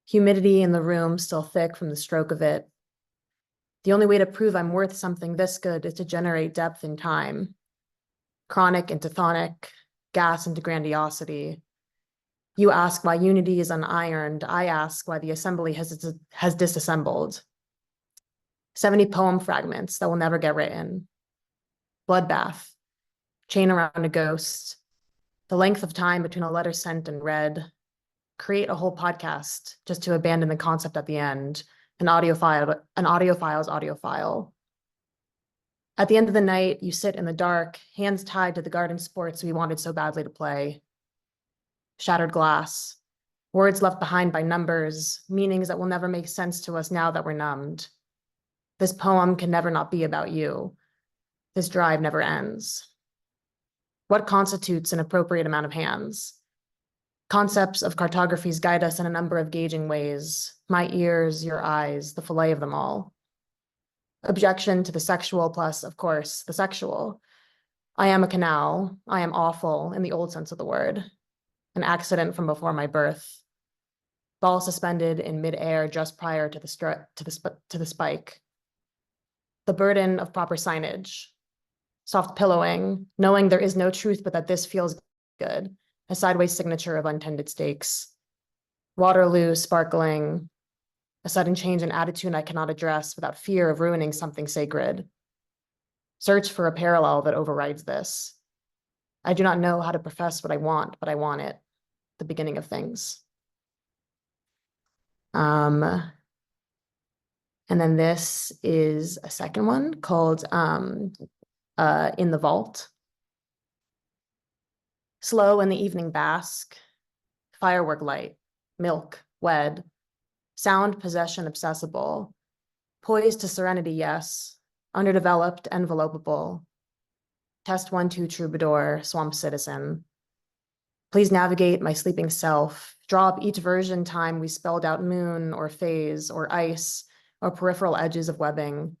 Humidity in the room still thick from the stroke of it. The only way to prove I'm worth something this good is to generate depth in time. Chronic into chthonic, gas into grandiosity. You ask why unity is unironed. I ask why the assembly has disassembled. 70 poem fragments that will never get written. Bloodbath. Chain around a ghost. The length of time between a letter sent and read. Create a whole podcast just to abandon the concept at the end. An audiofile's audio file. At the end of the night, you sit in the dark, hands tied to the garden sports we wanted so badly to play. Shattered glass. Words left behind by numbers, meanings that will never make sense to us now that we're numbed. This poem can never not be about you. This drive never ends. What constitutes an appropriate amount of hands? Concepts of cartographies guide us in a number of gauging ways. My ears, your eyes, the fillet of them all. Objection to the sexual plus, of course, the sexual. I am a canal. I am awful in the old sense of the word. An accident from before my birth. Ball suspended in midair just prior to the spike. The burden of proper signage. Soft pillowing, knowing there is no truth but that this feels good. A sideways signature of untended stakes. Waterloo sparkling. A sudden change in attitude I cannot address without fear of ruining something sacred. Search for a parallel that overrides this. I do not know how to profess what I want, but I want it. The beginning of things. And then this is a second one called In the Vault. Slow in the evening bask, firework light, milk, wed, sound possession accessible, poised to serenity, yes, underdeveloped, envelopable. Test 1, 2, troubadour, swamp citizen. Please navigate my sleeping self, draw up each version time we spelled out moon or phase or ice or peripheral edges of webbing.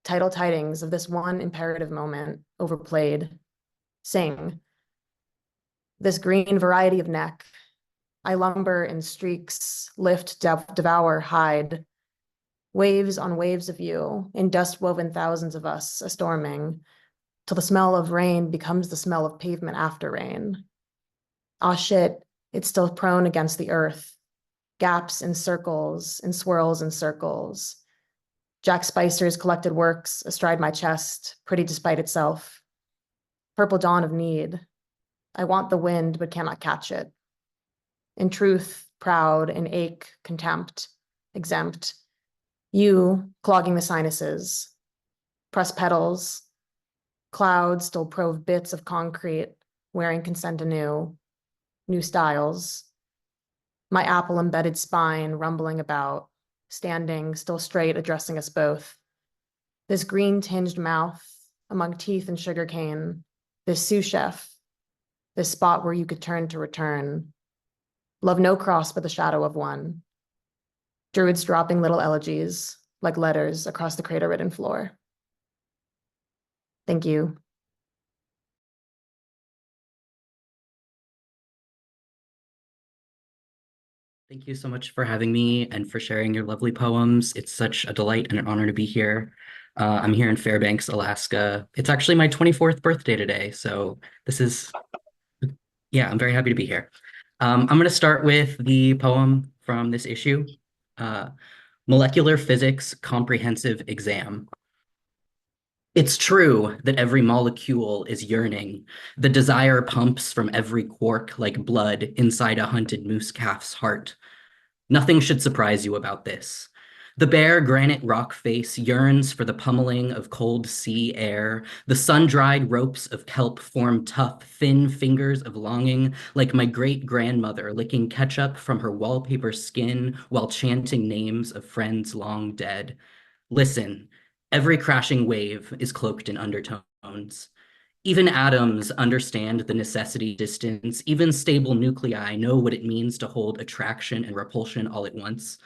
Title tidings of this one imperative moment, overplayed. Sing. This green variety of neck. I lumber in streaks, lift, devour, hide. Waves on waves of you, in dust-woven thousands of us, a-storming, till the smell of rain becomes the smell of pavement after rain. Ah shit, it's still prone against the earth. Gaps in circles, in swirls and circles. Jack Spicer's collected works astride my chest, pretty despite itself. Purple dawn of need. I want the wind, but cannot catch it. In truth, proud, in ache, contempt, exempt. You, clogging the sinuses. Press petals. Clouds still prove bits of concrete, wearing consent anew. New styles. My apple-embedded spine rumbling about, standing, still straight, addressing us both. This green-tinged mouth, among teeth and sugarcane. This sous chef. This spot where you could turn to return. Love no cross but the shadow of one. Druids dropping little elegies, like letters across the crater-ridden floor. Thank you. Thank you so much for having me and for sharing your lovely poems. It's such a delight and an honor to be here. I'm here in Fairbanks, Alaska. It's actually my 24th birthday today, so this is, yeah, I'm very happy to be here. I'm going to start with the poem from this issue, Molecular Physics Comprehensive Exam. It's true that every molecule is yearning. The desire pumps from every quark like blood inside a hunted moose calf's heart. Nothing should surprise you about this. The bare granite rock face yearns for the pummeling of cold sea air. The sun-dried ropes of kelp form tough, thin fingers of longing, like my great-grandmother licking ketchup from her wallpaper skin while chanting names of friends long dead. Listen, every crashing wave is cloaked in undertones bones. Even atoms understand the necessity of distance. Even stable nuclei know what it means to hold attraction and repulsion all at once.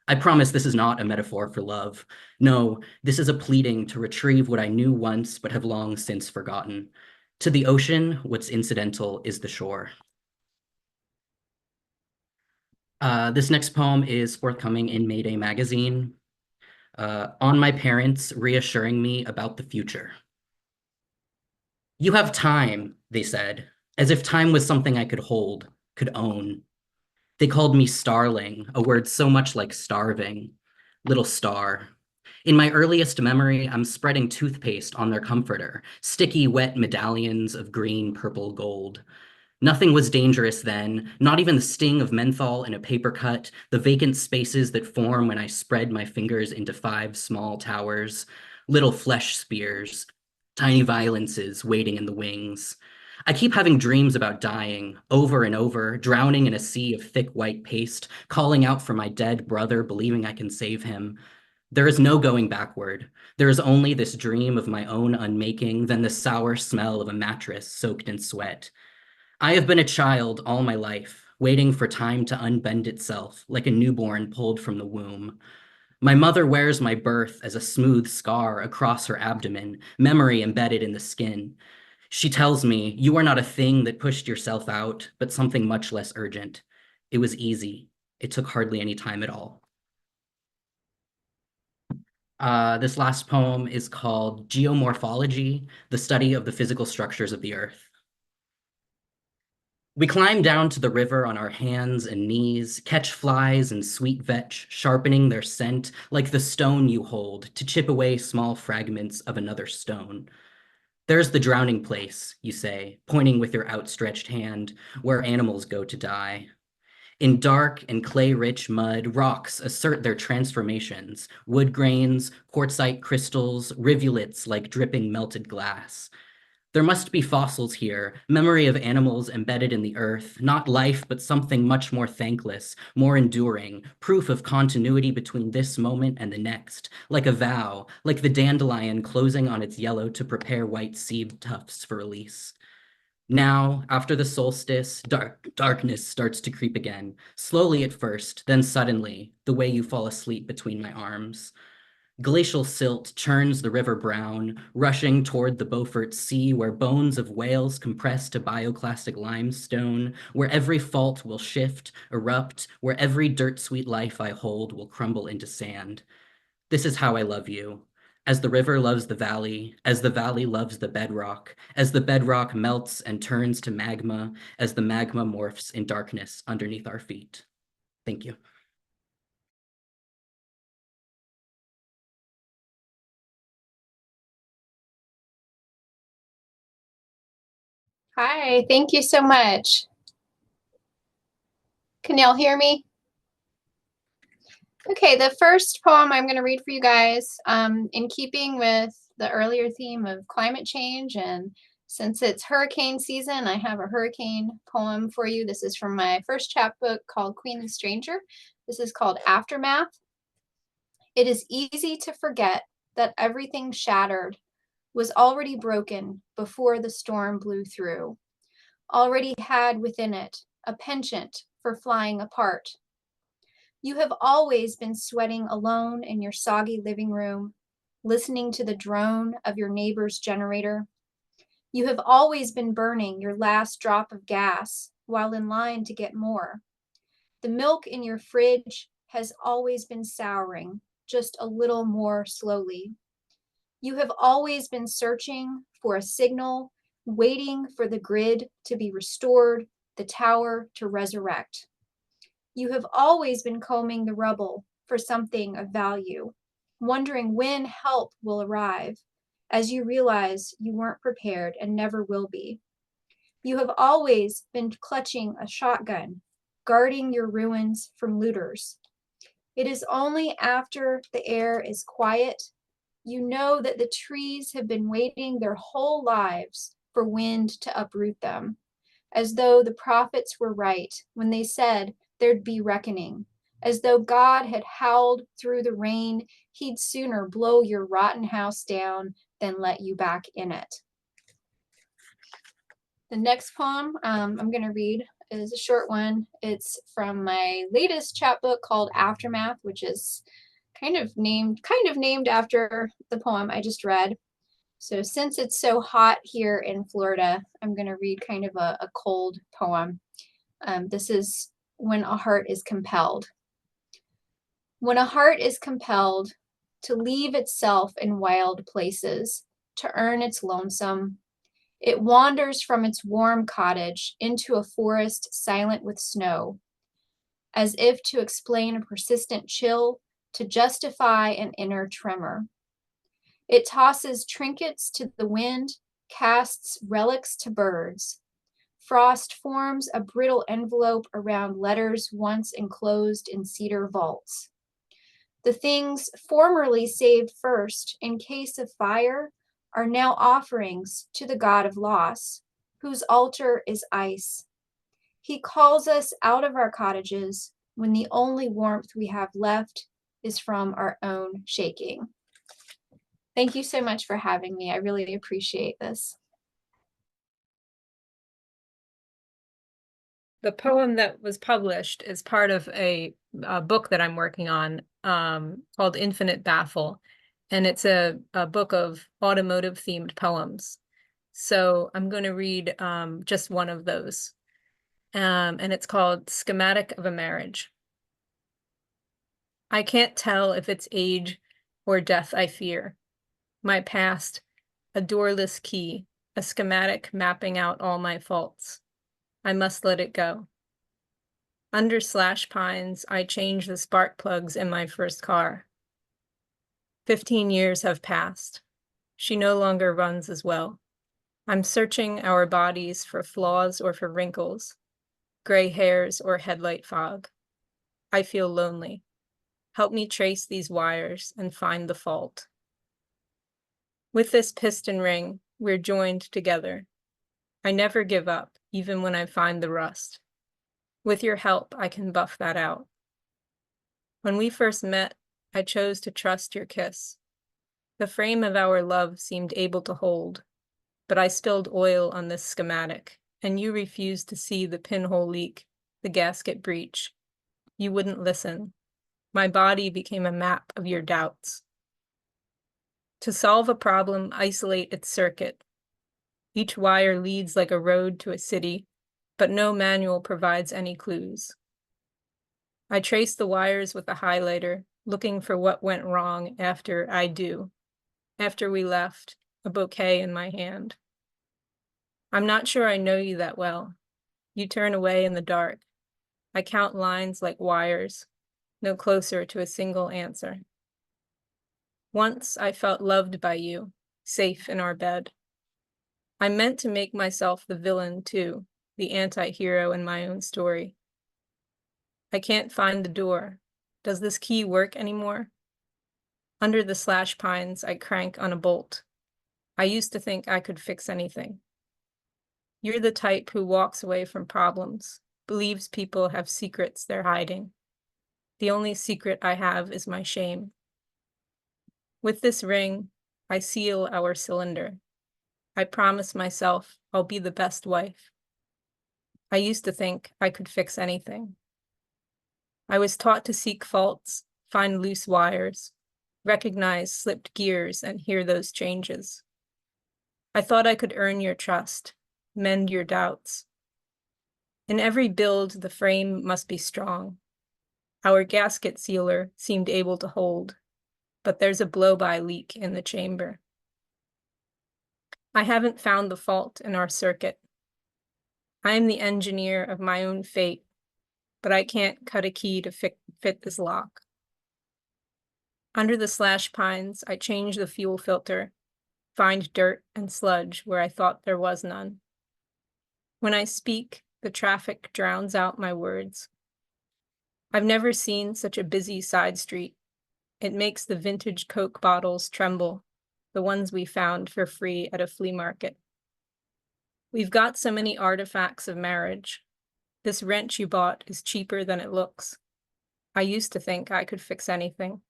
I promise this is not a metaphor for love. No, this is a pleading to retrieve what I knew once but have long since forgotten. To the ocean, what's incidental is the shore. This next poem is forthcoming in Mayday magazine. On my parents reassuring me about the future. You have time, they said, as if time was something I could hold, could own. They called me starling, a word so much like starving. Little star. In my earliest memory, I'm spreading toothpaste on their comforter, sticky, wet medallions of green, purple, gold. Nothing was dangerous then, not even the sting of menthol in a paper cut, the vacant spaces that form when I spread my fingers into 5 small towers, little flesh spears, tiny violences waiting in the wings. I keep having dreams about dying, over and over, drowning in a sea of thick white paste, calling out for my dead brother, believing I can save him. There is no going backward. There is only this dream of my own unmaking, then the sour smell of a mattress soaked in sweat. I have been a child all my life, waiting for time to unbend itself, like a newborn pulled from the womb. My mother wears my birth as a smooth scar across her abdomen, memory embedded in the skin. She tells me, you are not a thing that pushed yourself out, but something much less urgent. It was easy. It took hardly any time at all. This last poem is called Geomorphology, the study of the physical structures of the earth. We climb down to the river on our hands and knees, catch flies and sweet vetch, sharpening their scent like the stone you hold to chip away small fragments of another stone. There's the drowning place, you say, pointing with your outstretched hand, where animals go to die. In dark and clay-rich mud, rocks assert their transformations, wood grains, quartzite crystals, rivulets like dripping melted glass. There must be fossils here, memory of animals embedded in the earth, not life, but something much more thankless, more enduring, proof of continuity between this moment and the next, like a vow, like the dandelion closing on its yellow to prepare white seed tufts for release. Now, after the solstice, darkness starts to creep again, slowly at first, then suddenly, the way you fall asleep between my arms. Glacial silt churns the river brown, rushing toward the Beaufort Sea, where bones of whales compress to bioclastic limestone, where every fault will shift, erupt, where every dirt-sweet life I hold will crumble into sand. This is how I love you. As the river loves the valley, as the valley loves the bedrock, as the bedrock melts and turns to magma, as the magma morphs in darkness underneath our feet. Thank you. Hi, thank you so much. Can y'all hear me? Okay, the first poem I'm going to read for you guys, in keeping with the earlier theme of climate change, and since it's hurricane season, I have a hurricane poem for you. This is from my first chapbook called Queen and Stranger. This is called Aftermath. It is easy to forget that everything shattered was already broken before the storm blew through, already had within it a penchant for flying apart. You have always been sweating alone in your soggy living room, listening to the drone of your neighbor's generator. You have always been burning your last drop of gas while in line to get more. The milk in your fridge has always been souring, just a little more slowly. You have always been searching for a signal, waiting for the grid to be restored, the tower to resurrect. You have always been combing the rubble for something of value, wondering when help will arrive, as you realize you weren't prepared and never will be. You have always been clutching a shotgun, guarding your ruins from looters. It is only after the air is quiet, you know that the trees have been waiting their whole lives for wind to uproot them, as though the prophets were right when they said there'd be reckoning, as though God had howled through the rain, he'd sooner blow your rotten house down then let you back in it. The next poem I'm going to read is a short one. It's from my latest chapbook called Aftermath, which is kind of named after the poem I just read. So since it's so hot here in Florida, I'm going to read kind of a cold poem. This is When a Heart is Compelled. When a heart is compelled to leave itself in wild places, to earn its lonesome, it wanders from its warm cottage into a forest silent with snow, as if to explain a persistent chill, to justify an inner tremor. It tosses trinkets to the wind, casts relics to birds. Frost forms a brittle envelope around letters once enclosed in cedar vaults. The things formerly saved first in case of fire are now offerings to the god of loss, whose altar is ice. He calls us out of our cottages when the only warmth we have left is from our own shaking. Thank you so much for having me. I really appreciate this. The poem that was published is part of a book that I'm working on called Infinite Baffle. And it's a book of automotive themed poems. So I'm going to read just one of those. And it's called Schematic of a Marriage. I can't tell if it's age or death I fear. My past, a doorless key, a schematic mapping out all my faults. I must let it go. Under slash pines, I change the spark plugs in my first car. 15 years have passed. She no longer runs as well. I'm searching our bodies for flaws or for wrinkles, gray hairs or headlight fog. I feel lonely. Help me trace these wires and find the fault. With this piston ring, we're joined together. I never give up, even when I find the rust. With your help, I can buff that out. When we first met, I chose to trust your kiss. The frame of our love seemed able to hold, but I spilled oil on this schematic, and you refused to see the pinhole leak, the gasket breach. You wouldn't listen. My body became a map of your doubts. To solve a problem, isolate its circuit. Each wire leads like a road to a city, but no manual provides any clues. I trace the wires with a highlighter, looking for what went wrong after I do. After we left, a bouquet in my hand. I'm not sure I know you that well. You turn away in the dark. I count lines like wires, no closer to a single answer. Once I felt loved by you, safe in our bed. I meant to make myself the villain too, the anti-hero in my own story. I can't find the door. Does this key work anymore? Under the slash pines, I crank on a bolt. I used to think I could fix anything. You're the type who walks away from problems, believes people have secrets they're hiding. The only secret I have is my shame. With this ring, I seal our cylinder. I promise myself I'll be the best wife. I used to think I could fix anything. I was taught to seek faults, find loose wires, recognize slipped gears, and hear those changes. I thought I could earn your trust, mend your doubts. In every build, the frame must be strong. Our gasket sealer seemed able to hold, but there's a blow-by leak in the chamber. I haven't found the fault in our circuit. I am the engineer of my own fate, but I can't cut a key to fit this lock. Under the slash pines, I change the fuel filter, find dirt and sludge where I thought there was none. When I speak, the traffic drowns out my words. I've never seen such a busy side street. It makes the vintage Coke bottles tremble, the ones we found for free at a flea market. We've got so many artifacts of marriage. This wrench you bought is cheaper than it looks. I used to think I could fix anything.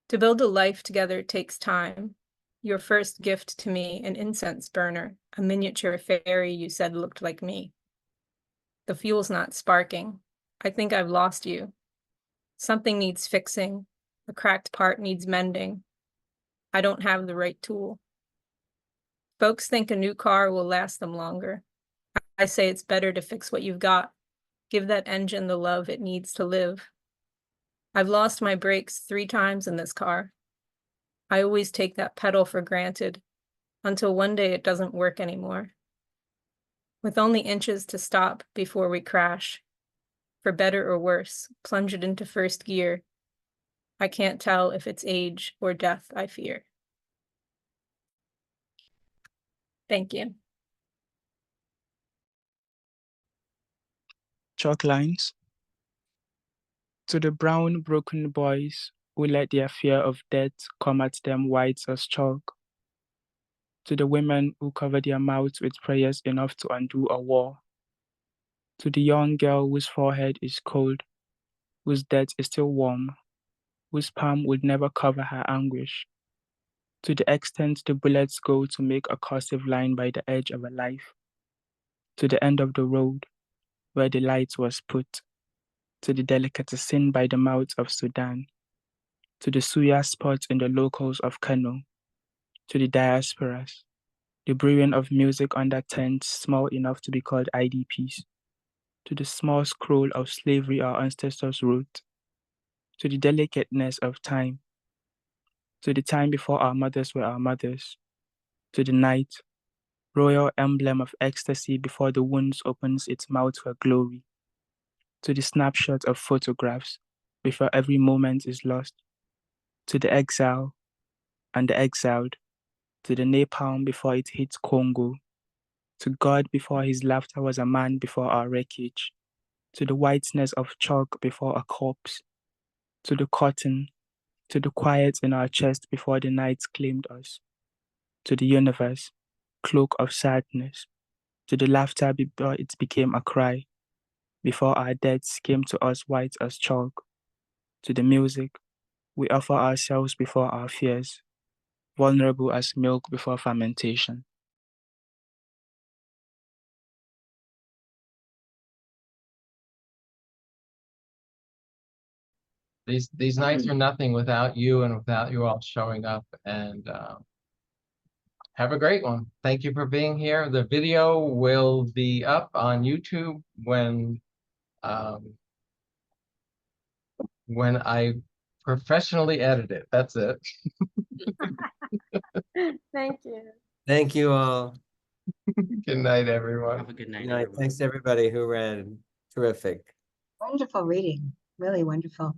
To build a life together takes time. Your first gift to me, an incense burner, a miniature fairy you said looked like me. The fuel's not sparking. I think I've lost you. Something needs fixing. A cracked part needs mending. I don't have the right tool. Folks think a new car will last them longer. I say it's better to fix what you've got. Give that engine the love it needs to live. I've lost my brakes 3 times in this car. I always take that pedal for granted until one day it doesn't work anymore. With only inches to stop before we crash, for better or worse, plunge it into first gear. I can't tell if it's age or death I fear. Thank you. Chalk lines. To the brown, broken boys who let their fear of death come at them white as chalk. To the women who cover their mouths with prayers enough to undo a war. To the young girl whose forehead is cold, whose death is still warm, whose palm would never cover her anguish. To the extent the bullets go to make a cursive line by the edge of a life. To the end of the road, where the light was put. To the delicatessen by the mouth of Sudan. To the suya spots in the locals of Kano. To the diasporas. The brewing of music under tents small enough to be called IDPs. To the small scroll of slavery our ancestors wrote. To the delicateness of time. To the time before our mothers were our mothers. To the night, royal emblem of ecstasy before the wounds opens its mouth for glory. To the snapshot of photographs before every moment is lost. To the exile and the exiled. To the napalm before it hits Congo. To God before his laughter was a man before our wreckage. To the whiteness of chalk before a corpse. To the cotton. To the quiet in our chest before the night claimed us. To the universe, cloak of sadness. To the laughter before it became a cry. Before our deaths came to us white as chalk. To the music, we offer ourselves before our fears. Vulnerable as milk before fermentation. These nights are nothing without you and without you all showing up, and have a great one. Thank you for being here. The video will be up on YouTube when I professionally edit it. That's it. Thank you. Thank you all. Good night, everyone. Have a good night, Good night. everyone. Thanks to everybody who read. Terrific. Wonderful reading. Really wonderful.